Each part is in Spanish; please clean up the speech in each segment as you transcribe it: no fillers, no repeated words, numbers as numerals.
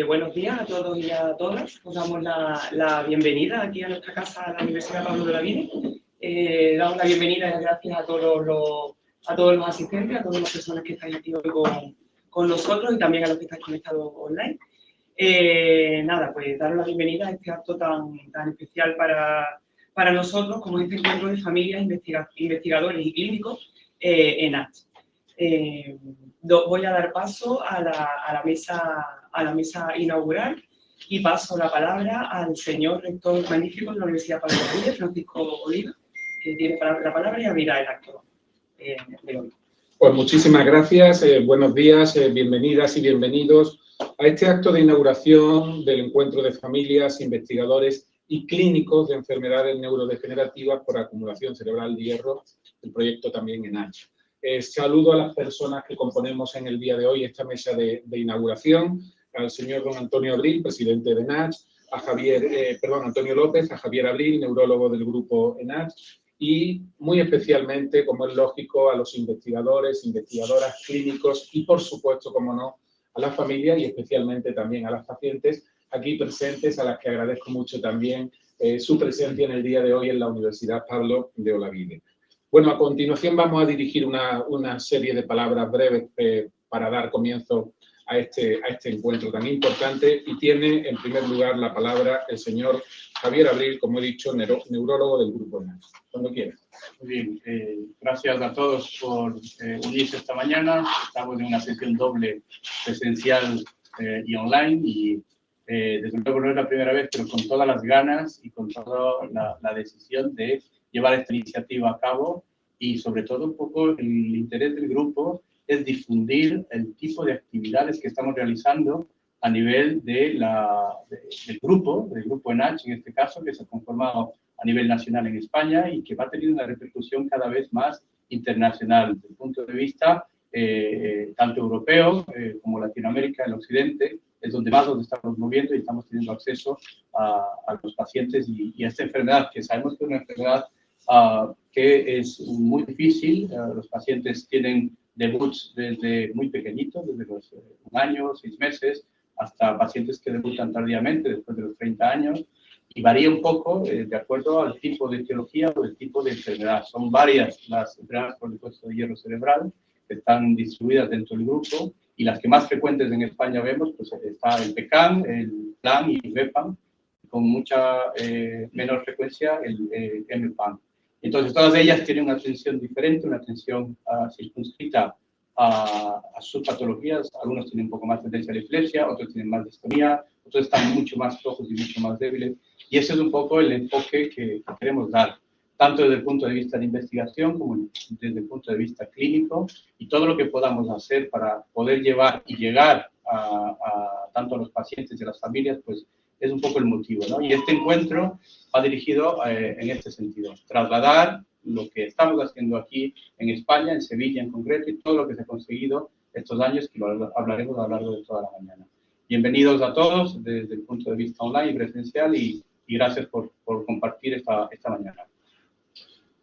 Buenos días a todos y a todas. Os damos la bienvenida aquí a nuestra casa, a la Universidad Pablo de Olavide. Damos la bienvenida y las gracias a todos los asistentes, a todas las personas que estáis aquí hoy con nosotros y también a los que estáis conectados online. Pues daros la bienvenida a este acto tan especial para nosotros, como este encuentro de familias, investigadores y clínicos en ACH. Voy a dar paso a la mesa inaugural y paso la palabra al señor rector magnífico de la Universidad Pablo de Olavide, Francisco Oliva, que tiene la palabra y abrirá el acto de hoy. Pues muchísimas gracias, buenos días, bienvenidas y bienvenidos a este acto de inauguración del encuentro de familias, investigadores y clínicos de enfermedades neurodegenerativas por acumulación cerebral de hierro, el proyecto también ENACH. Saludo a las personas que componemos en el día de hoy esta mesa de inauguración, al señor don Antonio Abril, presidente de ENACH, a Antonio López, a Javier Abril, neurólogo del grupo ENACH, y muy especialmente, como es lógico, a los investigadores, investigadoras, clínicos y, por supuesto, como no, a las familias y especialmente también a las pacientes aquí presentes, a las que agradezco mucho también su presencia en el día de hoy en la Universidad Pablo de Olavide. Bueno, a continuación vamos a dirigir una serie de palabras breves para dar comienzo a este encuentro tan importante y tiene en primer lugar la palabra el señor Javier Abril, como he dicho, neurólogo del grupo ENACH. Cuando quiera. Muy bien, gracias a todos por unirse esta mañana. Estamos en una sesión doble presencial y online y desde luego no es la primera vez, pero con todas las ganas y con toda la decisión de llevar esta iniciativa a cabo y sobre todo un poco el interés del grupo es difundir el tipo de actividades que estamos realizando a nivel del grupo ENACH, en este caso, que se ha conformado a nivel nacional en España y que va a tener una repercusión cada vez más internacional, desde el punto de vista tanto europeo como Latinoamérica, el occidente, es donde más nos estamos moviendo y estamos teniendo acceso a los pacientes y a esta enfermedad, que sabemos que es una enfermedad que es muy difícil. Los pacientes tienen debuts desde muy pequeñitos, desde los 1 año, 6 meses, hasta pacientes que debutan tardíamente, después de los 30 años, y varía un poco de acuerdo al tipo de etiología o el tipo de enfermedad. Son varias las enfermedades por depósito de hierro cerebral que están distribuidas dentro del grupo, y las que más frecuentes en España vemos, pues está el PECAM, el PLAN y el VEPAM, con mucha menor frecuencia el MPAM. Entonces, todas ellas tienen una atención diferente, una atención circunscrita a sus patologías. Algunos tienen un poco más tendencia a la epilepsia, otros tienen más distonía, otros están mucho más flojos y mucho más débiles. Y ese es un poco el enfoque que queremos dar, tanto desde el punto de vista de investigación como desde el punto de vista clínico, y todo lo que podamos hacer para poder llevar y llegar tanto a los pacientes y a las familias, pues es un poco el motivo, ¿no? Y este encuentro va dirigido en este sentido, trasladar lo que estamos haciendo aquí en España, en Sevilla en concreto, y todo lo que se ha conseguido estos años, que lo hablaremos a lo largo de toda la mañana. Bienvenidos a todos desde el punto de vista online y presencial, y gracias por compartir esta mañana.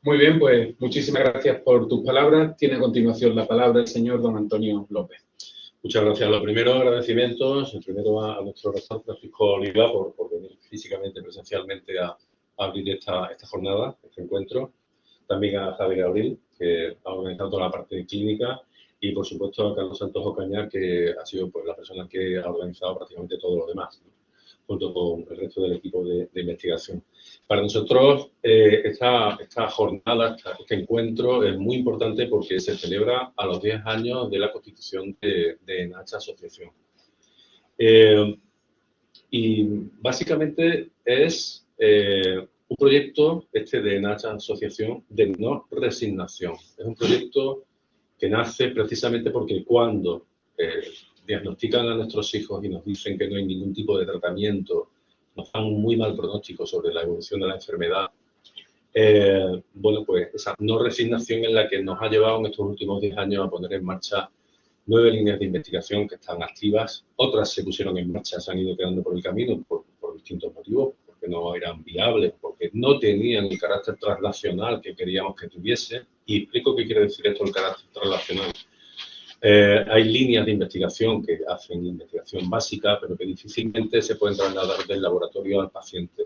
Muy bien, pues muchísimas gracias por tus palabras. Tiene a continuación la palabra el señor don Antonio López. Muchas gracias. Lo primero, agradecimientos, primero a nuestro rector Francisco Oliva por venir físicamente, presencialmente a abrir esta jornada, este encuentro. También a Javier Abril, que ha organizado toda la parte clínica, y por supuesto a Carlos Santos Ocaña, que ha sido pues la persona que ha organizado prácticamente todo lo demás, ¿no?, junto con el resto del equipo de investigación. Para nosotros esta jornada, este encuentro es muy importante porque se celebra a los 10 años de la constitución de ENACH Asociación. Y básicamente es un proyecto de ENACH Asociación de no resignación. Es un proyecto que nace precisamente porque cuando diagnostican a nuestros hijos y nos dicen que no hay ningún tipo de tratamiento, nos dan un muy mal pronóstico sobre la evolución de la enfermedad. Bueno, pues esa no resignación es la que nos ha llevado en estos últimos 10 años a poner en marcha 9 líneas de investigación que están activas. Otras se pusieron en marcha, se han ido quedando por el camino por distintos motivos, porque no eran viables, porque no tenían el carácter translacional que queríamos que tuviese. Y explico qué quiere decir esto, el carácter translacional. Hay líneas de investigación que hacen investigación básica, pero que difícilmente se pueden trasladar del laboratorio al paciente.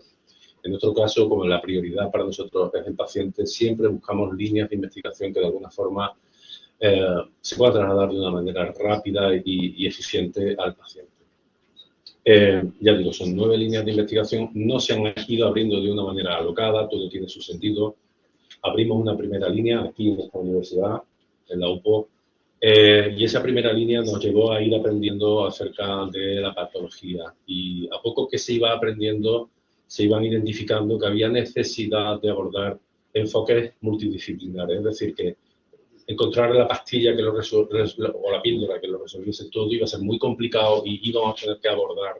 En nuestro caso, como la prioridad para nosotros es el paciente, siempre buscamos líneas de investigación que de alguna forma se pueda trasladar de una manera rápida y eficiente al paciente. Ya digo, son 9 líneas de investigación, no se han ido abriendo de una manera alocada, todo tiene su sentido. Abrimos una primera línea aquí en esta universidad, en la UPO, y esa primera línea nos llevó a ir aprendiendo acerca de la patología. Y a poco que se iba aprendiendo, se iban identificando que había necesidad de abordar enfoques multidisciplinares, es decir, que encontrar la pastilla que o la píldora que lo resolviese todo iba a ser muy complicado y íbamos a tener que abordar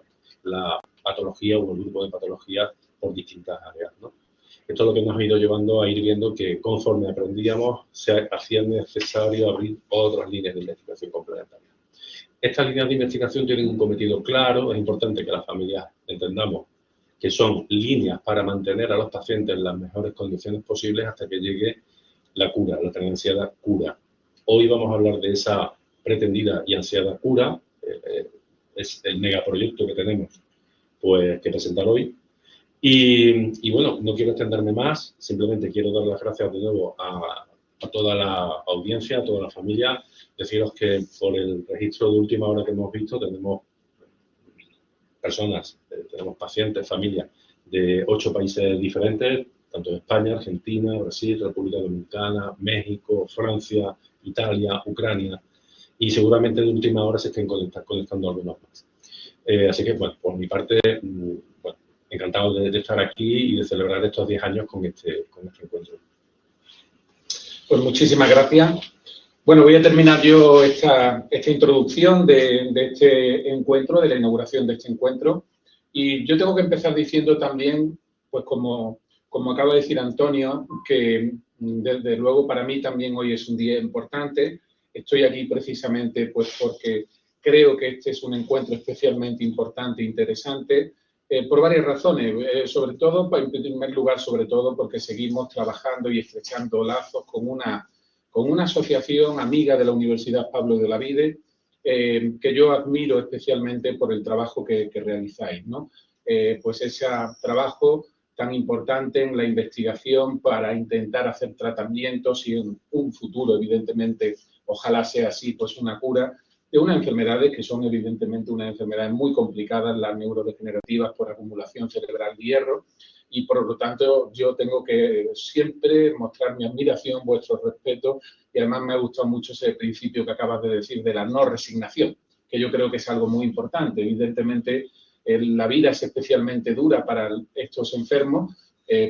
la patología o el grupo de patologías por distintas áreas, ¿no? Esto es lo que nos ha ido llevando a ir viendo que conforme aprendíamos se hacía necesario abrir otras líneas de investigación complementarias. Estas líneas de investigación tienen un cometido claro, es importante que las familias entendamos que son líneas para mantener a los pacientes en las mejores condiciones posibles hasta que llegue la cura, la tan ansiada cura. Hoy vamos a hablar de esa pretendida y ansiada cura, es el megaproyecto que tenemos pues, que presentar hoy. Y bueno, no quiero extenderme más, simplemente quiero dar las gracias de nuevo a toda la audiencia, a toda la familia, deciros que por el registro de última hora que hemos visto tenemos personas, tenemos pacientes, familias de 8 países diferentes, tanto de España, Argentina, Brasil, República Dominicana, México, Francia, Italia, Ucrania, y seguramente de última hora se estén conectando algunos más. Así que, bueno, por mi parte, bueno, encantado de estar aquí y de celebrar estos 10 años con este encuentro. Pues muchísimas gracias. Bueno, voy a terminar yo esta introducción de este encuentro, de la inauguración de este encuentro. Y yo tengo que empezar diciendo también, pues como acaba de decir Antonio, que desde luego para mí también hoy es un día importante. Estoy aquí precisamente pues porque creo que este es un encuentro especialmente importante e interesante por varias razones. Sobre todo, en primer lugar, sobre todo porque seguimos trabajando y estrechando lazos con una asociación amiga de la Universidad Pablo de Olavide, que yo admiro especialmente por el trabajo que realizáis, ¿no? Pues ese trabajo tan importante en la investigación para intentar hacer tratamientos y en un futuro, evidentemente, ojalá sea así, pues una cura de unas enfermedades que son evidentemente unas enfermedades muy complicadas, las neurodegenerativas por acumulación cerebral de hierro, y por lo tanto yo tengo que siempre mostrar mi admiración, vuestro respeto, y además me ha gustado mucho ese principio que acabas de decir de la no resignación, que yo creo que es algo muy importante. Evidentemente, la vida es especialmente dura para estos enfermos,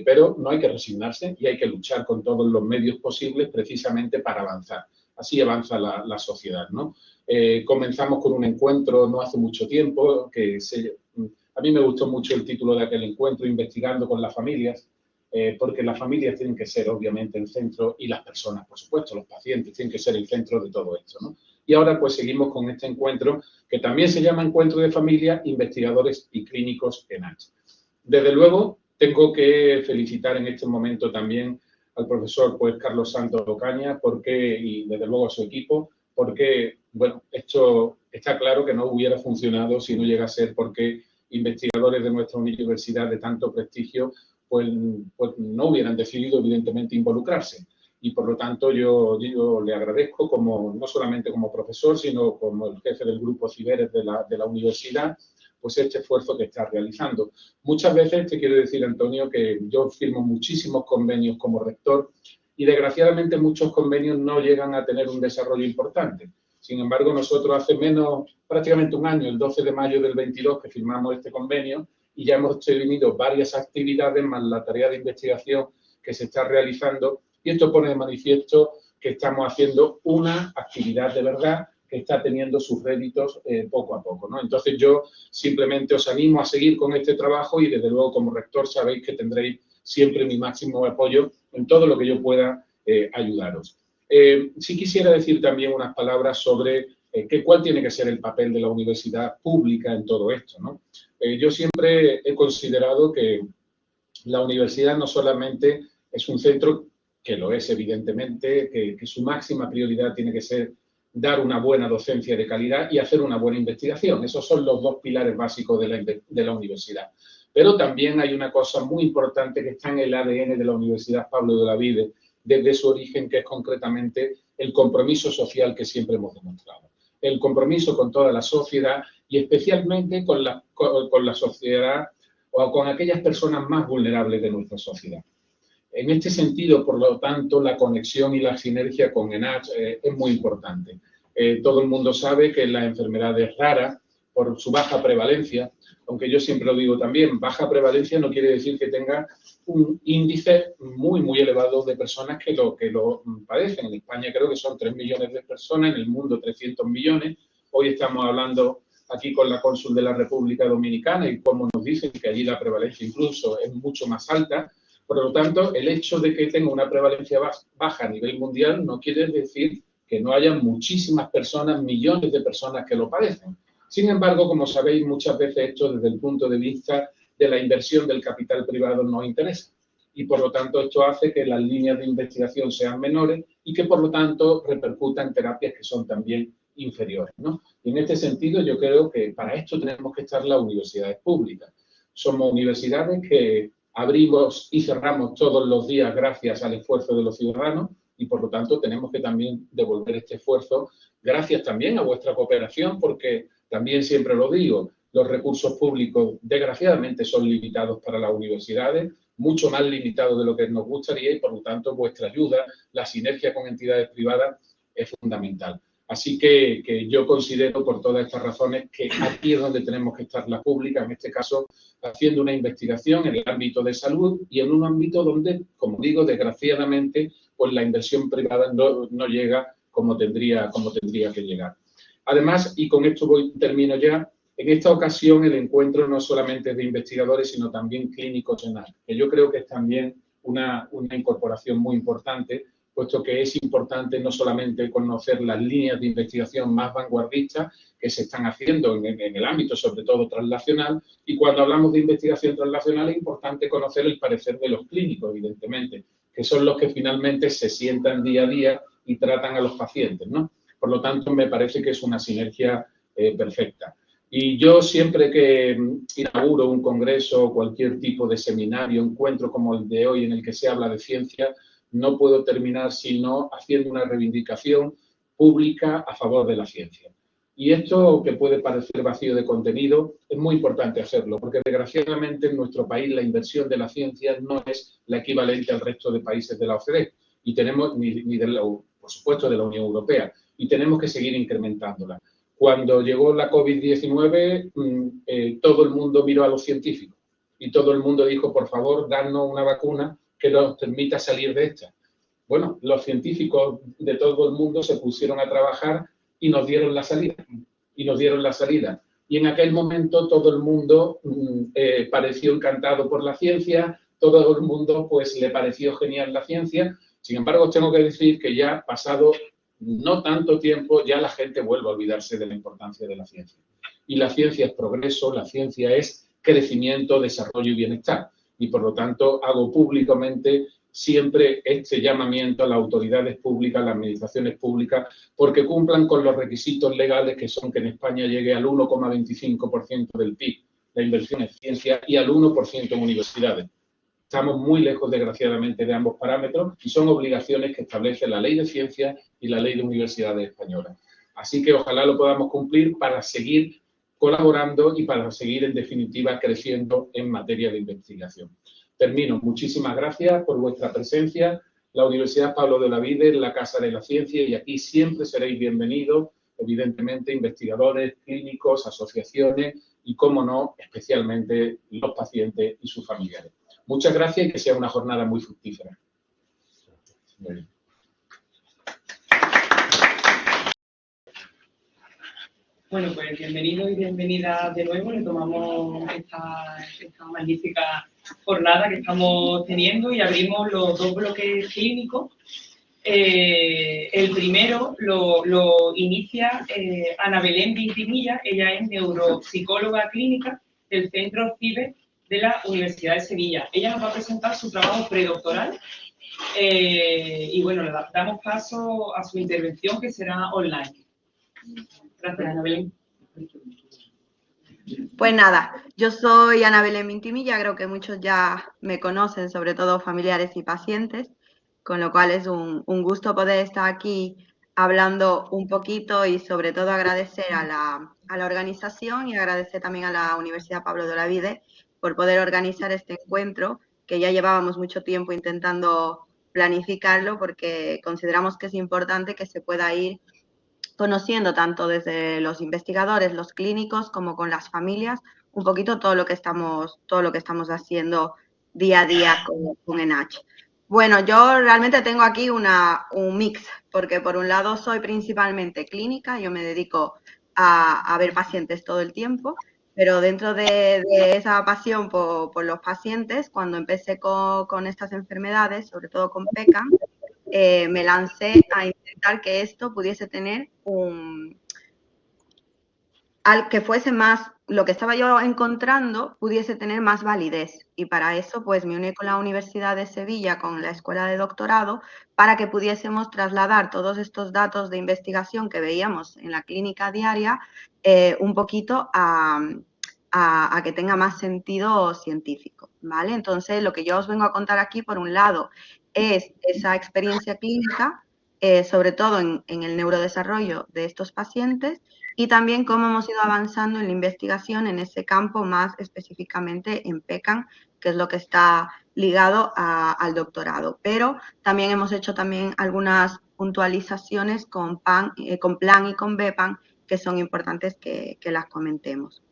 pero no hay que resignarse y hay que luchar con todos los medios posibles precisamente para avanzar. Así avanza la sociedad, ¿no? Comenzamos con un encuentro no hace mucho tiempo, a mí me gustó mucho el título de aquel encuentro, Investigando con las familias, porque las familias tienen que ser obviamente el centro y las personas, por supuesto, los pacientes tienen que ser el centro de todo esto, ¿no? Y ahora pues seguimos con este encuentro que también se llama Encuentro de Familia, Investigadores y Clínicos en H. Desde luego, tengo que felicitar en este momento también al profesor pues, Carlos Santos Ocaña y desde luego a su equipo, porque, bueno, esto está claro que no hubiera funcionado si no llega a ser porque investigadores de nuestra universidad de tanto prestigio pues no hubieran decidido evidentemente involucrarse. Y por lo tanto yo le agradezco no solamente como profesor, sino como el jefe del grupo Ciberes de la universidad, pues este esfuerzo que está realizando. Muchas veces te quiero decir, Antonio, que yo firmo muchísimos convenios como rector y desgraciadamente muchos convenios no llegan a tener un desarrollo importante. Sin embargo, nosotros hace prácticamente un año, el 12 de mayo del 22, que firmamos este convenio y ya hemos tenido varias actividades más la tarea de investigación que se está realizando. Y esto pone de manifiesto que estamos haciendo una actividad de verdad que está teniendo sus réditos poco a poco, ¿no? Entonces yo simplemente os animo a seguir con este trabajo y desde luego como rector sabéis que tendréis siempre mi máximo apoyo en todo lo que yo pueda ayudaros. Sí quisiera decir también unas palabras sobre cuál tiene que ser el papel de la universidad pública en todo esto, ¿no? Yo siempre he considerado que la universidad no solamente es un centro, que lo es evidentemente, que su máxima prioridad tiene que ser dar una buena docencia de calidad y hacer una buena investigación. Esos son los dos pilares básicos de la universidad. Pero también hay una cosa muy importante que está en el ADN de la Universidad Pablo de Olavide desde su origen, que es concretamente el compromiso social que siempre hemos demostrado. El compromiso con toda la sociedad y especialmente con la sociedad o con aquellas personas más vulnerables de nuestra sociedad. En este sentido, por lo tanto, la conexión y la sinergia con ENACH es muy importante. Todo el mundo sabe que la enfermedad es rara por su baja prevalencia, aunque yo siempre lo digo también, baja prevalencia no quiere decir que tenga un índice muy, muy elevado de personas que lo padecen. En España creo que son 3 millones de personas, en el mundo 300 millones. Hoy estamos hablando aquí con la cónsul de la República Dominicana y como nos dicen que allí la prevalencia incluso es mucho más alta. Por lo tanto, el hecho de que tenga una prevalencia baja a nivel mundial no quiere decir que no haya muchísimas personas, millones de personas que lo padecen. Sin embargo, como sabéis, muchas veces esto desde el punto de vista de la inversión del capital privado nos interesa. Y por lo tanto, esto hace que las líneas de investigación sean menores y que por lo tanto repercutan en terapias que son también inferiores, ¿no? Y en este sentido, yo creo que para esto tenemos que estar las universidades públicas. Somos universidades que abrimos y cerramos todos los días gracias al esfuerzo de los ciudadanos y, por lo tanto, tenemos que también devolver este esfuerzo gracias también a vuestra cooperación, porque también siempre lo digo, los recursos públicos desgraciadamente son limitados para las universidades, mucho más limitados de lo que nos gustaría y, por lo tanto, vuestra ayuda, la sinergia con entidades privadas es fundamental. Así que yo considero, por todas estas razones, que aquí es donde tenemos que estar la pública, en este caso, haciendo una investigación en el ámbito de salud y en un ámbito donde, como digo, desgraciadamente, pues la inversión privada no llega como tendría que llegar. Además, y con esto termino ya, en esta ocasión el encuentro no solamente es de investigadores, sino también clínicos en ARC, que yo creo que es también una incorporación muy importante, puesto que es importante no solamente conocer las líneas de investigación más vanguardistas que se están haciendo en el ámbito, sobre todo, translacional, y cuando hablamos de investigación translacional es importante conocer el parecer de los clínicos, evidentemente, que son los que finalmente se sientan día a día y tratan a los pacientes, ¿no? Por lo tanto, me parece que es una sinergia perfecta. Y yo siempre que inauguro un congreso o cualquier tipo de seminario, encuentro como el de hoy en el que se habla de ciencia, no puedo terminar sino haciendo una reivindicación pública a favor de la ciencia. Y esto, que puede parecer vacío de contenido, es muy importante hacerlo, porque desgraciadamente en nuestro país la inversión de la ciencia no es la equivalente al resto de países de la OCDE, y tenemos, por supuesto, de la Unión Europea, y tenemos que seguir incrementándola. Cuando llegó la COVID-19, todo el mundo miró a los científicos y todo el mundo dijo, por favor, danos una vacuna que nos permita salir de esta. Bueno, los científicos de todo el mundo se pusieron a trabajar y nos dieron la salida. Y en aquel momento todo el mundo pareció encantado por la ciencia, todo el mundo pues le pareció genial la ciencia. Sin embargo, os tengo que decir que ya pasado no tanto tiempo, ya la gente vuelve a olvidarse de la importancia de la ciencia. Y la ciencia es progreso, la ciencia es crecimiento, desarrollo y bienestar. Y por lo tanto hago públicamente siempre este llamamiento a las autoridades públicas, a las administraciones públicas, porque cumplan con los requisitos legales que son que en España llegue al 1,25% del PIB la inversión en ciencia y al 1% en universidades. Estamos muy lejos, desgraciadamente, de ambos parámetros y son obligaciones que establece la Ley de Ciencia y la Ley de Universidades Españolas. Así que ojalá lo podamos cumplir para seguir colaborando y para seguir, en definitiva, creciendo en materia de investigación. Termino. Muchísimas gracias por vuestra presencia. La Universidad Pablo de Olavide es la Casa de la Ciencia y aquí siempre seréis bienvenidos, evidentemente, investigadores, clínicos, asociaciones y, cómo no, especialmente los pacientes y sus familiares. Muchas gracias y que sea una jornada muy fructífera. Muy bien. Bueno, pues bienvenidos y bienvenidas de nuevo. Retomamos esta magnífica jornada que estamos teniendo y abrimos los dos bloques clínicos. El primero lo inicia Ana Belén Vintimilla. Ella es neuropsicóloga clínica del Centro CIBE de la Universidad de Sevilla. Ella nos va a presentar su trabajo predoctoral Y bueno, le damos paso a su intervención, que será online. Gracias, Ana Belén. Pues nada, yo soy Ana Belén Mintimilla, creo que muchos ya me conocen, sobre todo familiares y pacientes, con lo cual es un gusto poder estar aquí hablando un poquito y sobre todo agradecer a la organización y agradecer también a la Universidad Pablo de Olavide por poder organizar este encuentro, que ya llevábamos mucho tiempo intentando planificarlo porque consideramos que es importante que se pueda ir conociendo tanto desde los investigadores, los clínicos, como con las familias, un poquito todo lo que estamos haciendo día a día con ENACH. Bueno, yo realmente tengo aquí un mix, porque por un lado soy principalmente clínica, yo me dedico a ver pacientes todo el tiempo, pero dentro de esa pasión por los pacientes, cuando empecé con estas enfermedades, sobre todo con PECAM, me lancé a intentar que esto pudiese tener que fuese más, lo que estaba yo encontrando pudiese tener más validez. Y para eso, pues me uní con la Universidad de Sevilla, con la Escuela de Doctorado, para que pudiésemos trasladar todos estos datos de investigación que veíamos en la clínica diaria un poquito a que tenga más sentido científico, ¿vale? Entonces, lo que yo os vengo a contar aquí, por un lado, es esa experiencia clínica, sobre todo en el neurodesarrollo de estos pacientes, y también cómo hemos ido avanzando en la investigación en ese campo, más específicamente en PECAM, que es lo que está ligado al doctorado. Pero también hemos hecho también algunas puntualizaciones con PLAN y con BEPAM, que son importantes que las comentemos.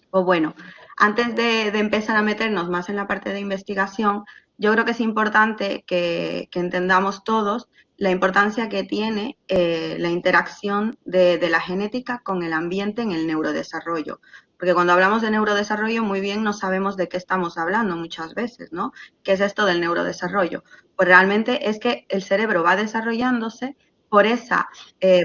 Pues bueno, antes de empezar a meternos más en la parte de investigación, yo creo que es importante que entendamos todos la importancia que tiene la interacción de la genética con el ambiente en el neurodesarrollo. Porque cuando hablamos de neurodesarrollo, muy bien no sabemos de qué estamos hablando muchas veces, ¿no? ¿Qué es esto del neurodesarrollo? Pues realmente es que el cerebro va desarrollándose por esa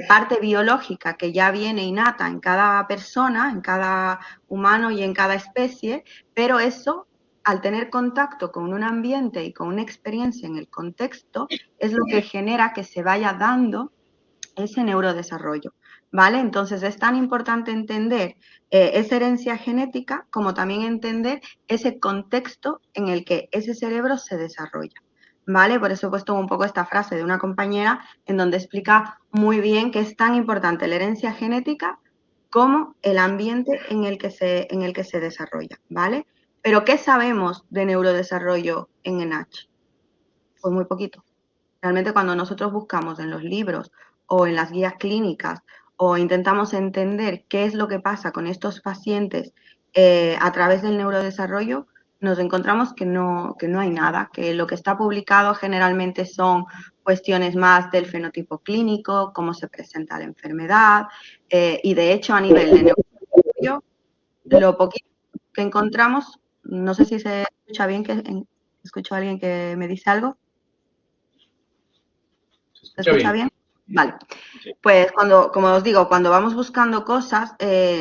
parte biológica que ya viene innata en cada persona, en cada humano y en cada especie, pero eso, al tener contacto con un ambiente y con una experiencia en el contexto, es lo que genera que se vaya dando ese neurodesarrollo, ¿vale? Entonces es tan importante entender esa herencia genética como también entender ese contexto en el que ese cerebro se desarrolla, ¿vale? Por eso he puesto un poco esta frase de una compañera en donde explica muy bien que es tan importante la herencia genética como el ambiente en el que se desarrolla, ¿vale? Pero ¿qué sabemos de neurodesarrollo en ENACH? Pues muy poquito. Realmente cuando nosotros buscamos en los libros o en las guías clínicas o intentamos entender qué es lo que pasa con estos pacientes a través del neurodesarrollo, nos encontramos que no hay nada, que lo que está publicado generalmente son cuestiones más del fenotipo clínico, cómo se presenta la enfermedad, y de hecho a nivel de neurodesarrollo, lo poquito que encontramos, no sé si se escucha bien, escucho a alguien que me dice algo. ¿Se escucha bien? Vale. Pues como os digo, cuando vamos buscando cosas,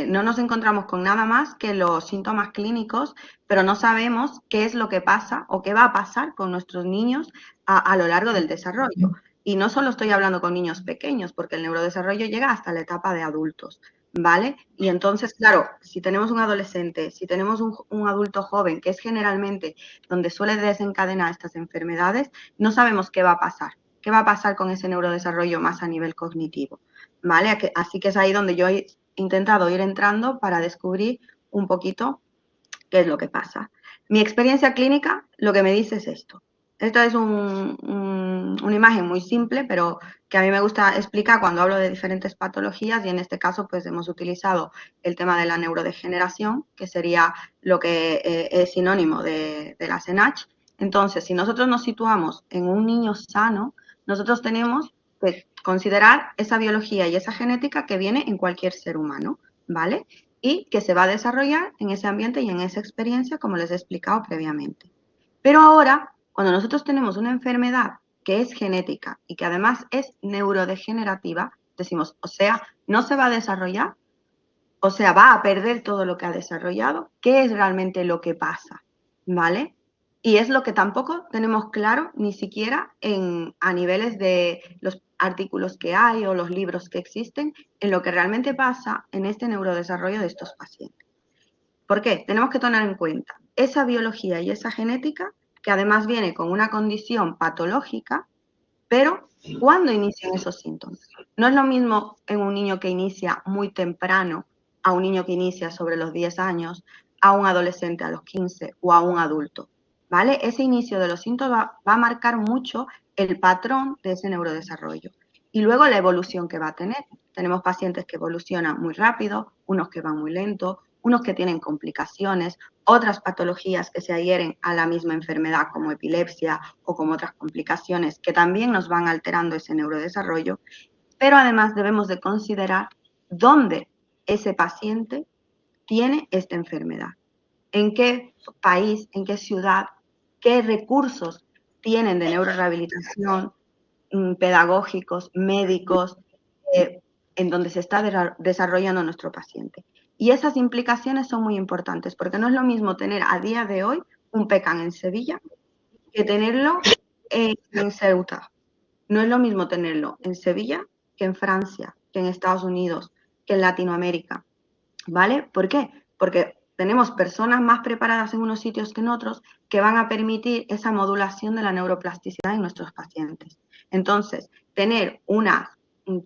no nos encontramos con nada más que los síntomas clínicos, pero no sabemos qué es lo que pasa o qué va a pasar con nuestros niños a lo largo del desarrollo. Y no solo estoy hablando con niños pequeños, porque el neurodesarrollo llega hasta la etapa de adultos, ¿vale? Y entonces, claro, si tenemos un adolescente, si tenemos un adulto joven, que es generalmente donde suele desencadenar estas enfermedades, no sabemos qué va a pasar. ¿Qué va a pasar con ese neurodesarrollo más a nivel cognitivo? ¿Vale? Así que es ahí donde yo he intentado ir entrando para descubrir un poquito qué es lo que pasa. Mi experiencia clínica lo que me dice es esto. Esto es una imagen muy simple, pero que a mí me gusta explicar cuando hablo de diferentes patologías, y en este caso pues hemos utilizado el tema de la neurodegeneración, que sería lo que es sinónimo de la ENACH. Entonces, si nosotros nos situamos en un niño sano, nosotros tenemos que considerar esa biología y esa genética que viene en cualquier ser humano, ¿vale? Y que se va a desarrollar en ese ambiente y en esa experiencia, como les he explicado previamente. Pero ahora, cuando nosotros tenemos una enfermedad que es genética y que además es neurodegenerativa, decimos, o sea, no se va a desarrollar, o sea, va a perder todo lo que ha desarrollado. ¿Qué es realmente lo que pasa? ¿Vale? Y es lo que tampoco tenemos claro ni siquiera a niveles de los artículos que hay o los libros que existen en lo que realmente pasa en este neurodesarrollo de estos pacientes. ¿Por qué? Tenemos que tener en cuenta esa biología y esa genética, que además viene con una condición patológica, pero ¿cuándo inician esos síntomas? No es lo mismo en un niño que inicia muy temprano, a un niño que inicia sobre los 10 años, a un adolescente a los 15 o a un adulto, ¿vale? Ese inicio de los síntomas va a marcar mucho el patrón de ese neurodesarrollo y luego la evolución que va a tener. Tenemos pacientes que evolucionan muy rápido, unos que van muy lento, unos que tienen complicaciones, otras patologías que se adhieren a la misma enfermedad como epilepsia o como otras complicaciones que también nos van alterando ese neurodesarrollo, pero además debemos de considerar dónde ese paciente tiene esta enfermedad, en qué país, en qué ciudad, qué recursos tienen de neurorehabilitación, pedagógicos, médicos, en donde se está desarrollando nuestro paciente. Y esas implicaciones son muy importantes, porque no es lo mismo tener a día de hoy un PECAN en Sevilla que tenerlo en Ceuta. No es lo mismo tenerlo en Sevilla que en Francia, que en Estados Unidos, que en Latinoamérica, ¿vale? ¿Por qué? Porque tenemos personas más preparadas en unos sitios que en otros que van a permitir esa modulación de la neuroplasticidad en nuestros pacientes. Entonces, tener unas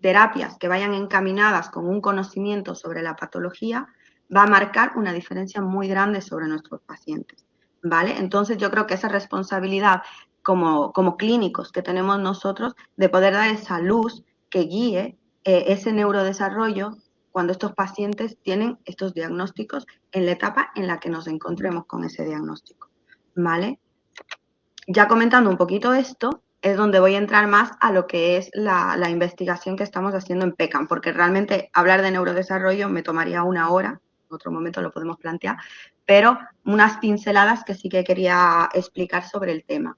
terapias que vayan encaminadas con un conocimiento sobre la patología va a marcar una diferencia muy grande sobre nuestros pacientes, ¿vale? Entonces, yo creo que esa responsabilidad como clínicos que tenemos nosotros de poder dar esa luz que guíe ese neurodesarrollo cuando estos pacientes tienen estos diagnósticos en la etapa en la que nos encontremos con ese diagnóstico, ¿vale? Ya comentando un poquito esto, es donde voy a entrar más a lo que es la investigación que estamos haciendo en PECAM, porque realmente hablar de neurodesarrollo me tomaría una hora, en otro momento lo podemos plantear, pero unas pinceladas que sí que quería explicar sobre el tema.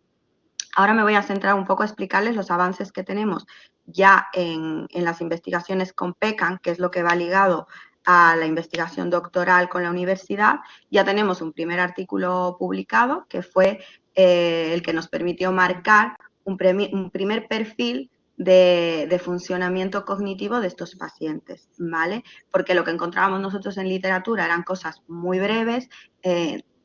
Ahora me voy a centrar un poco a explicarles los avances que tenemos ya en las investigaciones con PECAM, que es lo que va ligado a la investigación doctoral con la universidad. Ya tenemos un primer artículo publicado, que fue el que nos permitió marcar un primer perfil de funcionamiento cognitivo de estos pacientes, ¿vale? Porque lo que encontrábamos nosotros en literatura eran cosas muy breves,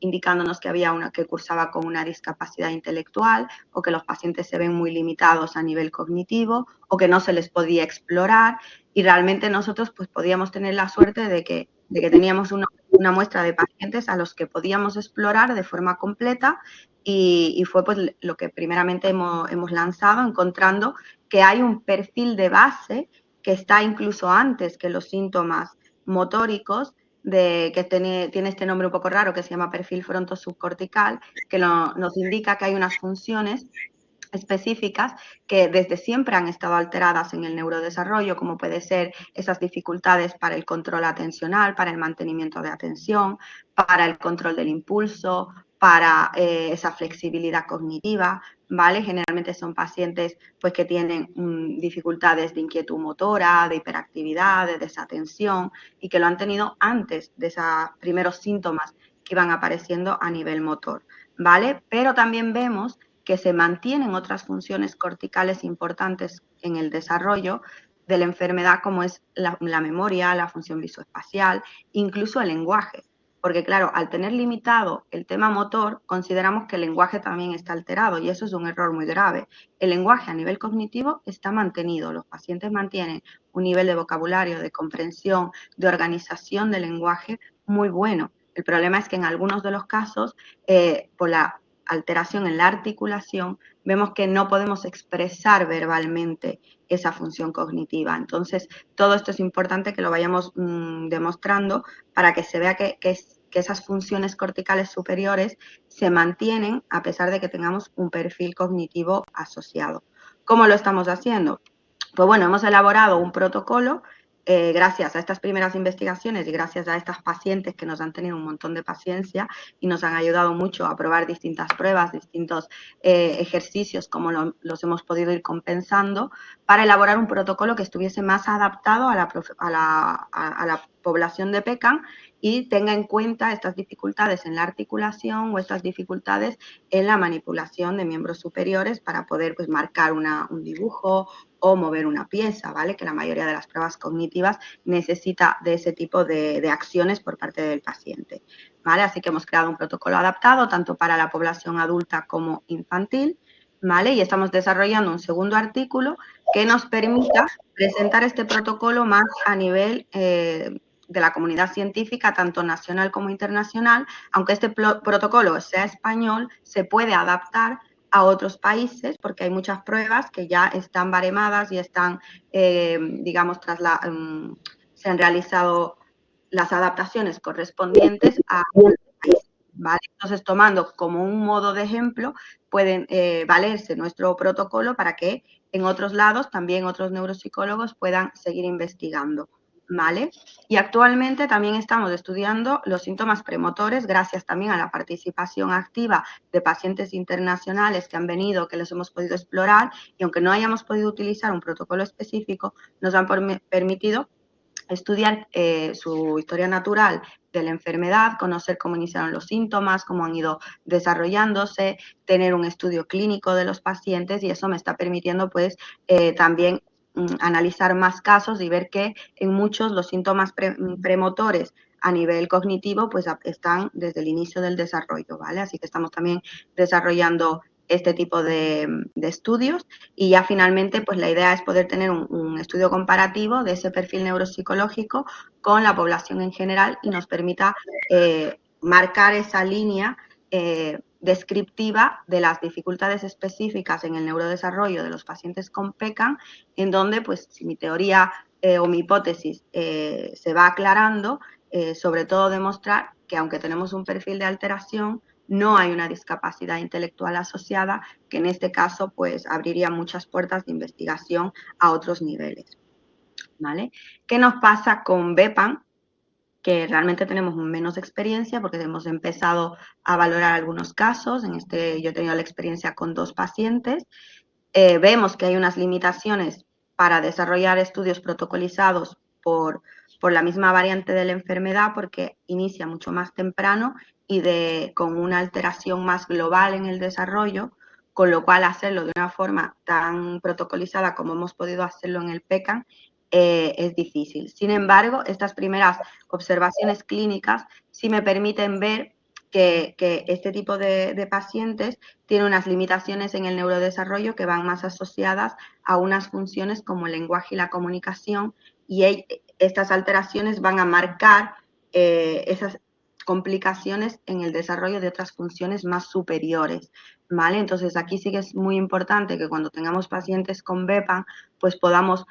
indicándonos que había una que cursaba con una discapacidad intelectual o que los pacientes se ven muy limitados a nivel cognitivo o que no se les podía explorar, y realmente nosotros pues podíamos tener la suerte de que teníamos una muestra de pacientes a los que podíamos explorar de forma completa, y fue pues lo que primeramente hemos lanzado, encontrando que hay un perfil de base que está incluso antes que los síntomas motóricos, que tiene este nombre un poco raro que se llama perfil frontosubcortical, que nos indica que hay unas funciones específicas que desde siempre han estado alteradas en el neurodesarrollo, como puede ser esas dificultades para el control atencional, para el mantenimiento de atención, para el control del impulso, para esa flexibilidad cognitiva, ¿vale? Generalmente son pacientes pues, que tienen dificultades de inquietud motora, de hiperactividad, de desatención, y que lo han tenido antes de esos primeros síntomas que iban apareciendo a nivel motor, ¿vale? Pero también vemos que se mantienen otras funciones corticales importantes en el desarrollo de la enfermedad, como es la memoria, la función visoespacial, incluso el lenguaje. Porque claro, al tener limitado el tema motor, consideramos que el lenguaje también está alterado, y eso es un error muy grave. El lenguaje a nivel cognitivo está mantenido, los pacientes mantienen un nivel de vocabulario, de comprensión, de organización del lenguaje muy bueno. El problema es que en algunos de los casos, por la alteración en la articulación, vemos que no podemos expresar verbalmente esa función cognitiva. Entonces, todo esto es importante que lo vayamos demostrando para que se vea que esas funciones corticales superiores se mantienen a pesar de que tengamos un perfil cognitivo asociado. ¿Cómo lo estamos haciendo? Pues bueno, hemos elaborado un protocolo gracias a estas primeras investigaciones y gracias a estas pacientes que nos han tenido un montón de paciencia y nos han ayudado mucho a probar distintas pruebas, distintos ejercicios, como los hemos podido ir compensando, para elaborar un protocolo que estuviese más adaptado a la población de PECAM y tenga en cuenta estas dificultades en la articulación o estas dificultades en la manipulación de miembros superiores para poder pues, marcar un dibujo o mover una pieza, ¿vale? Que la mayoría de las pruebas cognitivas necesita de ese tipo de acciones por parte del paciente, ¿vale? Así que hemos creado un protocolo adaptado tanto para la población adulta como infantil, ¿vale? Y estamos desarrollando un segundo artículo que nos permita presentar este protocolo más a nivel de la comunidad científica, tanto nacional como internacional, aunque este protocolo sea español, se puede adaptar a otros países porque hay muchas pruebas que ya están baremadas y están, digamos, se han realizado las adaptaciones correspondientes a país, ¿vale? Entonces, tomando como un modo de ejemplo, pueden valerse nuestro protocolo para que en otros lados también otros neuropsicólogos puedan seguir investigando, ¿vale? Y actualmente también estamos estudiando los síntomas premotores gracias también a la participación activa de pacientes internacionales que han venido, que les hemos podido explorar y aunque no hayamos podido utilizar un protocolo específico, nos han permitido estudiar su historia natural de la enfermedad, conocer cómo iniciaron los síntomas, cómo han ido desarrollándose, tener un estudio clínico de los pacientes y eso me está permitiendo pues también analizar más casos y ver que en muchos los síntomas premotores a nivel cognitivo pues están desde el inicio del desarrollo, ¿vale? Así que estamos también desarrollando este tipo de estudios y ya finalmente pues la idea es poder tener un estudio comparativo de ese perfil neuropsicológico con la población en general y nos permita marcar esa línea descriptiva de las dificultades específicas en el neurodesarrollo de los pacientes con PECAM, en donde pues si mi teoría o mi hipótesis se va aclarando, sobre todo demostrar que aunque tenemos un perfil de alteración, no hay una discapacidad intelectual asociada, que en este caso pues abriría muchas puertas de investigación a otros niveles, ¿vale? ¿Qué nos pasa con BEPAM? Que realmente tenemos menos experiencia porque hemos empezado a valorar algunos casos. Yo he tenido la experiencia con 2 pacientes. Vemos que hay unas limitaciones para desarrollar estudios protocolizados por la misma variante de la enfermedad porque inicia mucho más temprano y con una alteración más global en el desarrollo, con lo cual hacerlo de una forma tan protocolizada como hemos podido hacerlo en el PECAM es difícil. Sin embargo, estas primeras observaciones clínicas sí me permiten ver que este tipo de pacientes tiene unas limitaciones en el neurodesarrollo que van más asociadas a unas funciones como el lenguaje y la comunicación y estas alteraciones van a marcar esas complicaciones en el desarrollo de otras funciones más superiores, ¿vale? Entonces aquí sí que es muy importante que cuando tengamos pacientes con BEPAM pues podamos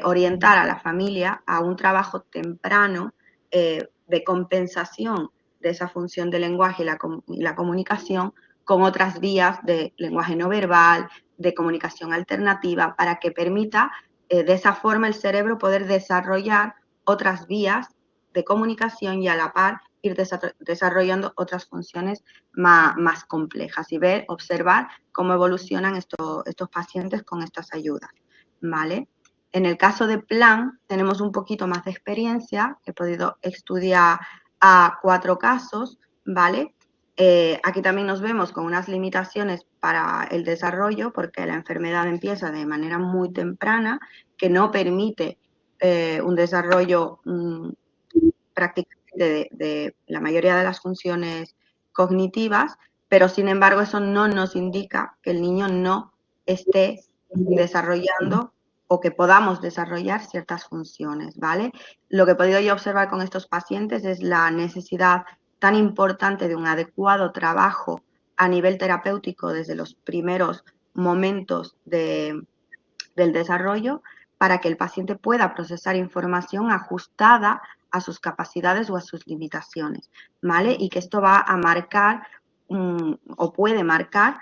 orientar a la familia a un trabajo temprano de compensación de esa función de lenguaje y la comunicación con otras vías de lenguaje no verbal, de comunicación alternativa, para que permita de esa forma el cerebro poder desarrollar otras vías de comunicación y a la par ir desarrollando otras funciones más complejas y observar cómo evolucionan estos pacientes con estas ayudas, ¿vale? En el caso de PLAN tenemos un poquito más de experiencia, he podido estudiar a 4 casos, ¿vale? Aquí también nos vemos con unas limitaciones para el desarrollo porque la enfermedad empieza de manera muy temprana que no permite un desarrollo prácticamente de la mayoría de las funciones cognitivas, pero sin embargo eso no nos indica que el niño no esté desarrollando o que podamos desarrollar ciertas funciones, ¿vale? Lo que he podido yo observar con estos pacientes es la necesidad tan importante de un adecuado trabajo a nivel terapéutico desde los primeros momentos del desarrollo para que el paciente pueda procesar información ajustada a sus capacidades o a sus limitaciones, ¿vale? Y que esto va a marcar o puede marcar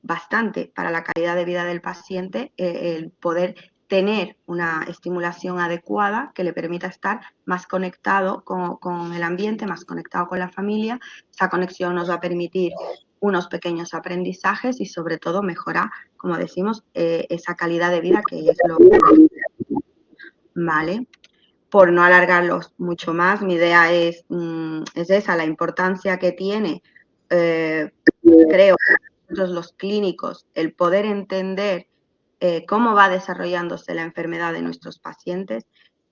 bastante para la calidad de vida del paciente el poder tener una estimulación adecuada que le permita estar más conectado con el ambiente, más conectado con la familia. Esa conexión nos va a permitir unos pequeños aprendizajes y sobre todo mejorar, como decimos, esa calidad de vida que es lo que... ¿Vale? por no alargarlos mucho más, mi idea es esa, la importancia que tiene, creo, nosotros los clínicos, el poder entender cómo va desarrollándose la enfermedad de nuestros pacientes,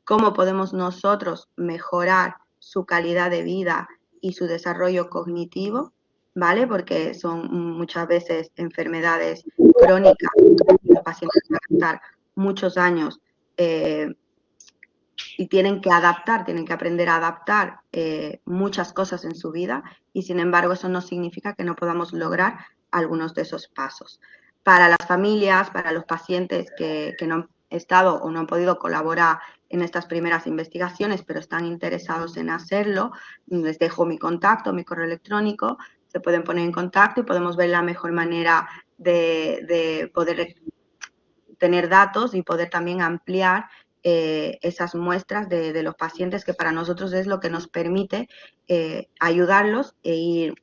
cómo podemos nosotros mejorar su calidad de vida y su desarrollo cognitivo, ¿vale? Porque son muchas veces enfermedades crónicas, los pacientes van a estar muchos años y tienen que adaptar, tienen que aprender a adaptar muchas cosas en su vida, y sin embargo eso no significa que no podamos lograr algunos de esos pasos. Para las familias, para los pacientes que no han estado o no han podido colaborar en estas primeras investigaciones, pero están interesados en hacerlo, les dejo mi contacto, mi correo electrónico, se pueden poner en contacto y podemos ver la mejor manera de poder tener datos y poder también ampliar esas muestras de los pacientes, que para nosotros es lo que nos permite ayudarlos e ir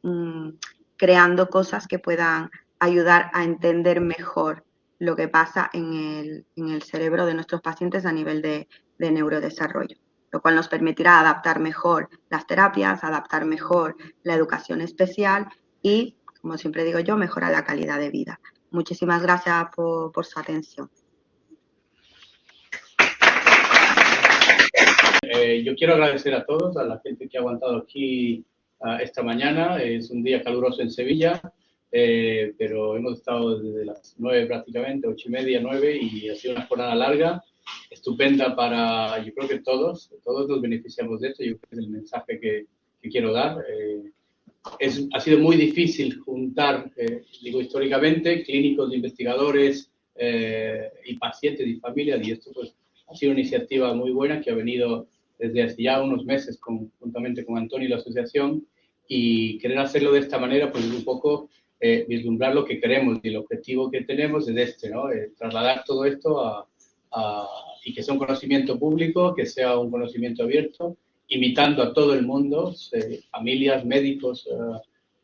creando cosas que puedan ayudar a entender mejor lo que pasa en el cerebro de nuestros pacientes a nivel de neurodesarrollo, lo cual nos permitirá adaptar mejor las terapias, adaptar mejor la educación especial y, como siempre digo yo, mejorar la calidad de vida. Muchísimas gracias por su atención. Yo quiero agradecer a todos, a la gente que ha aguantado aquí esta mañana. Es un día caluroso en Sevilla, pero hemos estado desde las 9 prácticamente, 8:30, 9, y ha sido una jornada larga, estupenda para, yo creo que todos nos beneficiamos de esto. Yo creo que es el mensaje que quiero dar. Ha sido muy difícil juntar, digo históricamente, clínicos, investigadores y pacientes y familias, y esto pues ha sido una iniciativa muy buena que ha venido desde hace ya unos meses juntamente con Antonio y la asociación, y querer hacerlo de esta manera pues es un poco vislumbrar lo que queremos, y el objetivo que tenemos es este, ¿no? Trasladar todo esto y que sea un conocimiento público, que sea un conocimiento abierto, invitando a todo el mundo, familias, médicos,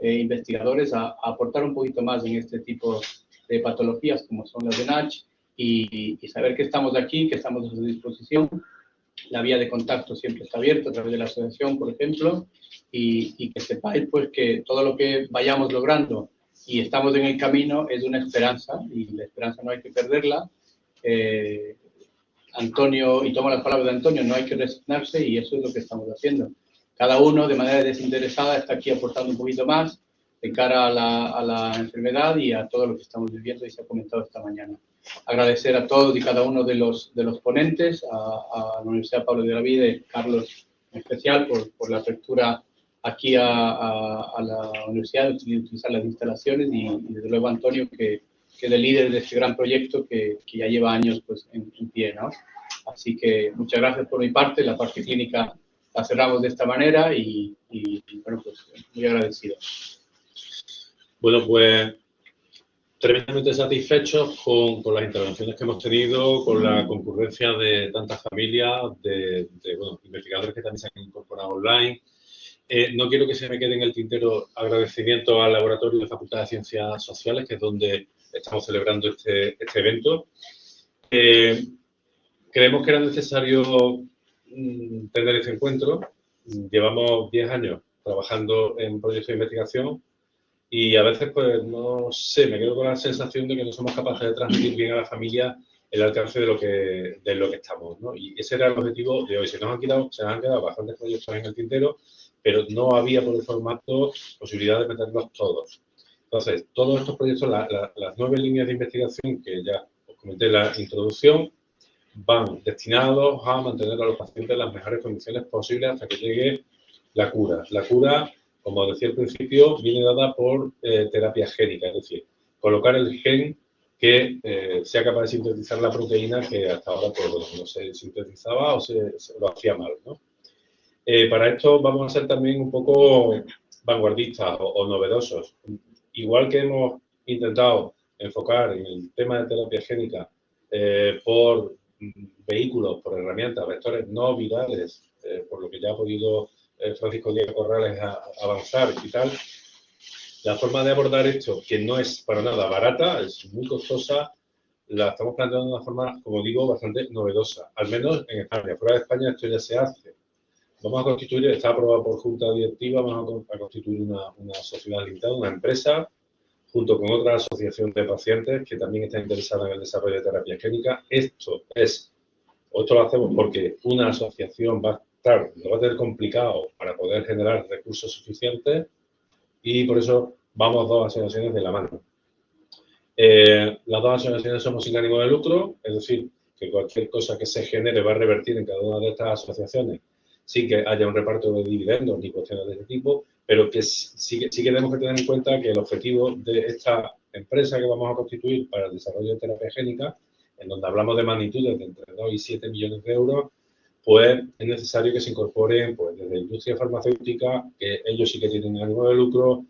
investigadores, a aportar un poquito más en este tipo de patologías como son las de NASH, y saber que estamos aquí, que estamos a su disposición. La vía de contacto siempre está abierta a través de la asociación, por ejemplo, y que sepáis pues que todo lo que vayamos logrando y estamos en el camino es una esperanza, y la esperanza no hay que perderla. Antonio, y tomo las palabras de Antonio, no hay que resignarse, y eso es lo que estamos haciendo. Cada uno de manera desinteresada está aquí aportando un poquito más de cara a la enfermedad y a todo lo que estamos viviendo y se ha comentado esta mañana. Agradecer a todos y cada uno de los ponentes, a la Universidad Pablo de Olavide, Carlos en especial, por la apertura aquí a la universidad, de utilizar las instalaciones, y desde luego Antonio, que es el líder de este gran proyecto que ya lleva años pues, en pie, ¿no? Así que muchas gracias por mi parte. La parte clínica la cerramos de esta manera y bueno, pues muy agradecido. Bueno, pues tremendamente satisfechos con las intervenciones que hemos tenido, con la concurrencia de tantas familias, de bueno, investigadores que también se han incorporado online. No quiero que se me quede en el tintero agradecimiento al Laboratorio de Facultad de Ciencias Sociales, que es donde estamos celebrando este evento. Creemos que era necesario tener este encuentro. Llevamos 10 años trabajando en proyectos de investigación y a veces, pues, no sé, me quedo con la sensación de que no somos capaces de transmitir bien a la familia el alcance de lo que estamos, ¿no? Y ese era el objetivo de hoy. Se nos han quedado bastantes proyectos en el tintero, pero no había por el formato posibilidad de meterlos todos. Entonces, todos estos proyectos, las 9 líneas de investigación que ya os comenté en la introducción, van destinados a mantener a los pacientes en las mejores condiciones posibles hasta que llegue la cura. La cura, como decía al principio, viene dada por terapia génica, es decir, colocar el gen que sea capaz de sintetizar la proteína que hasta ahora pues, bueno, no se sintetizaba o se lo hacía mal, ¿no? Para esto vamos a ser también un poco vanguardistas o novedosos. Igual que hemos intentado enfocar en el tema de terapia génica por vehículos, por herramientas, vectores no virales, por lo que ya ha podido Francisco Diego Corrales avanzar y tal, la forma de abordar esto, que no es para nada barata, es muy costosa, la estamos planteando de una forma, como digo, bastante novedosa, al menos en España. Fuera de España esto ya se hace. Vamos a constituir, está aprobado por junta directiva, vamos a constituir una sociedad limitada, una empresa, junto con otra asociación de pacientes que también está interesada en el desarrollo de terapia génica. Esto lo hacemos porque una asociación lo va a tener complicado para poder generar recursos suficientes y por eso vamos dos asociaciones de la mano. Las dos asociaciones somos sin ánimo de lucro, es decir, que cualquier cosa que se genere va a revertir en cada una de estas asociaciones sin que haya un reparto de dividendos ni cuestiones de ese tipo, pero que sí que tenemos que tener en cuenta que el objetivo de esta empresa que vamos a constituir para el desarrollo de terapia génica, en donde hablamos de magnitudes de entre 2 y 7 millones de euros, pues es necesario que se incorporen pues, desde la industria farmacéutica, que ellos sí que tienen ánimo de lucro,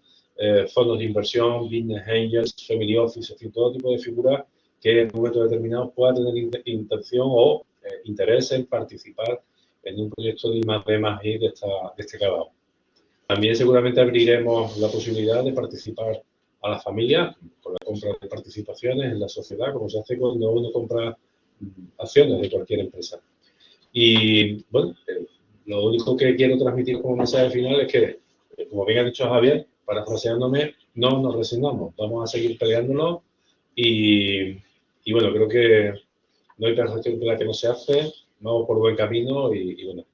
fondos de inversión, business angels, family office, es decir, todo tipo de figuras que en un momento determinado pueda tener intención o interés en participar en un proyecto de I+D+I de este calado. También seguramente abriremos la posibilidad de participar a las familias con la compra de participaciones en la sociedad, como se hace cuando uno compra acciones de cualquier empresa. Y, bueno, lo único que quiero transmitir como mensaje final es que, como bien ha dicho Javier, parafraseándome, no nos resignamos, vamos a seguir peleándonos y bueno, creo que no hay perfección que la que no se hace, vamos por buen camino y bueno,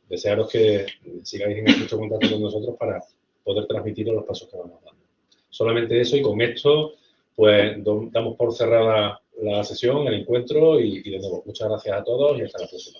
desearos que sigáis en mucho contacto con nosotros para poder transmitiros los pasos que vamos dando. Solamente eso y con esto, pues damos por cerrada la sesión, el encuentro y de nuevo, muchas gracias a todos y hasta la próxima.